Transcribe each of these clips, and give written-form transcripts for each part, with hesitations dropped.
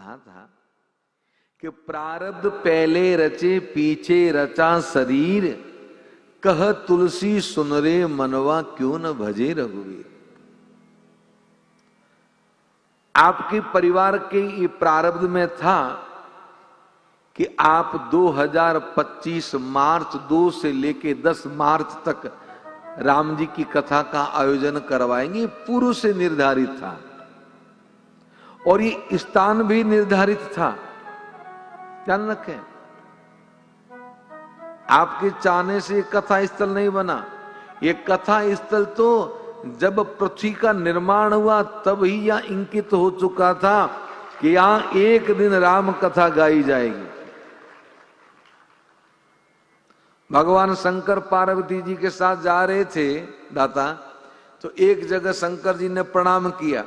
कहा था कि प्रारब्ध पहले रचे पीछे रचा शरीर, कह तुलसी सुन रे मनवा क्यों न भजे रघुवीर। आपके परिवार के ये प्रारब्ध में था कि आप 2025 मार्च 2 से लेके 10 मार्च तक राम जी की कथा का आयोजन करवाएंगे। पूर्व से निर्धारित था और ये स्थान भी निर्धारित था। ध्यान रखें, आपके चाहने से कथा स्थल नहीं बना। ये कथा स्थल तो जब पृथ्वी का निर्माण हुआ तब ही यह इंकित हो चुका था कि यहां एक दिन राम कथा गाई जाएगी। भगवान शंकर पार्वती जी के साथ जा रहे थे दाता, तो एक जगह शंकर जी ने प्रणाम किया।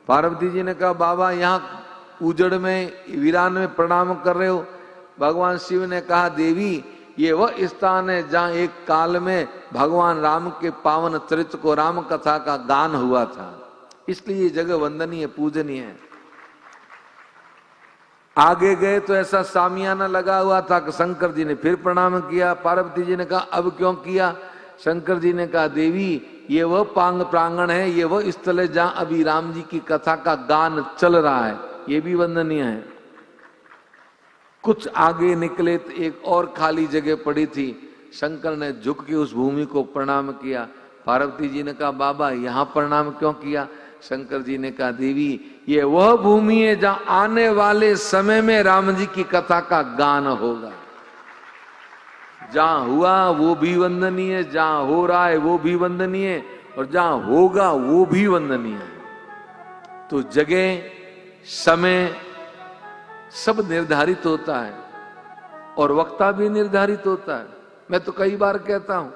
पार्वती जी ने कहा बाबा यहाँ उजड़ में वीरान में प्रणाम कर रहे हो। भगवान शिव ने कहा देवी ये वह स्थान है जहां एक काल में भगवान राम के पावन चरित्र को राम कथा का गान हुआ था, इसलिए ये जगह वंदनीय पूजनीय है। आगे गए तो ऐसा सामियाना लगा हुआ था कि शंकर जी ने फिर प्रणाम किया। पार्वती जी ने कहा अब क्यों किया? शंकर जी ने कहा देवी ये वह प्रांगण है, ये वह स्थल है जहां अभी राम जी की कथा का गान चल रहा है, ये भी वंदनीय है। कुछ आगे निकले तो एक और खाली जगह पड़ी थी। शंकर ने झुक के उस भूमि को प्रणाम किया। पार्वती जी ने कहा बाबा यहां प्रणाम क्यों किया? शंकर जी ने कहा देवी ये वह भूमि है जहां आने वाले समय में राम जी की कथा का गान होगा। जहां हुआ वो भी वंदनीय है, जहां हो रहा है वो भी वंदनीय है, और जहां होगा वो भी वंदनीय है। तो जगह समय सब निर्धारित होता है और वक्ता भी निर्धारित होता है। मैं तो कई बार कहता हूं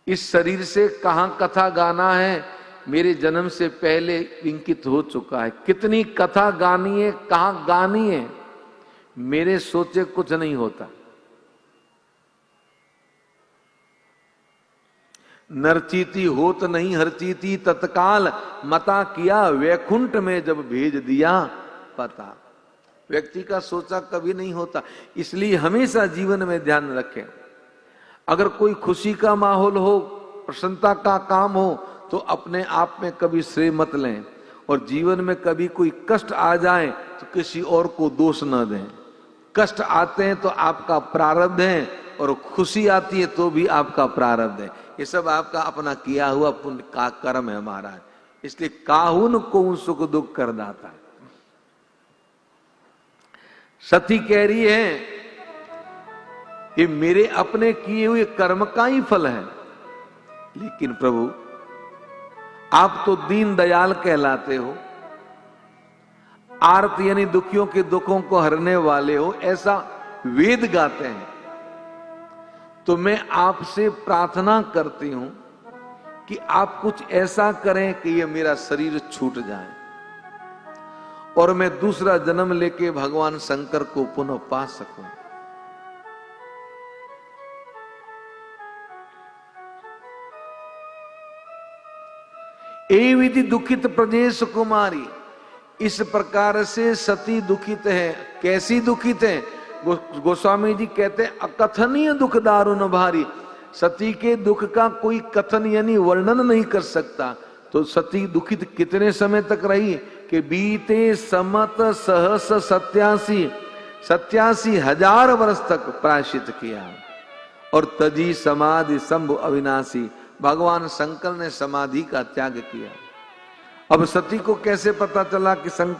इस शरीर से कहां कथा गाना है मेरे जन्म से पहले इंकित हो चुका है। कितनी कथा गानी है, कहां गानी है, मेरे सोचे कुछ नहीं होता। नरचीती होत नहीं हरचीती तत्काल, मता किया वैकुंठ में जब भेज दिया पता। व्यक्ति का सोचा कभी नहीं होता, इसलिए हमेशा जीवन में ध्यान रखें। अगर कोई खुशी का माहौल हो, प्रसन्नता का काम हो, तो अपने आप में कभी श्रेय मत लें, और जीवन में कभी कोई कष्ट आ जाए तो किसी और को दोष न दें। कष्ट आते हैं तो आपका प्रारब्ध है, और खुशी आती है तो भी आपका प्रारब्ध है। ये सब आपका अपना किया हुआ पुण्य का कर्म है महाराज। इसलिए काहुन को सुख दुख कर दाता है। सती कह रही है कि मेरे अपने किए हुए कर्म का ही फल है, लेकिन प्रभु आप तो दीन दयाल कहलाते हो, आर्त यानी दुखियों के दुखों को हरने वाले हो, ऐसा वेद गाते हैं। तो मैं आपसे प्रार्थना करती हूं कि आप कुछ ऐसा करें कि ये मेरा शरीर छूट जाए और मैं दूसरा जन्म लेके भगवान शंकर को पुनः पा सकूं। ए विधि दुखित प्रदेश कुमारी, इस प्रकार से सती दुखित है। कैसी दुखित है? गोस्वामी जी कहते हैं अकथनीय दुख दारुण भारी। सती के दुख का कोई कथन यानी वर्णन नहीं कर सकता। तो सती दुखित कितने समय तक रही कि बीते समत सहस 87 हजार वर्ष तक प्रायश्चित किया, और तजी समाधि शंभु अविनाशी, भगवान शंकर ने समाधि का त्याग किया। अब सती को कैसे पता चला कि शंकर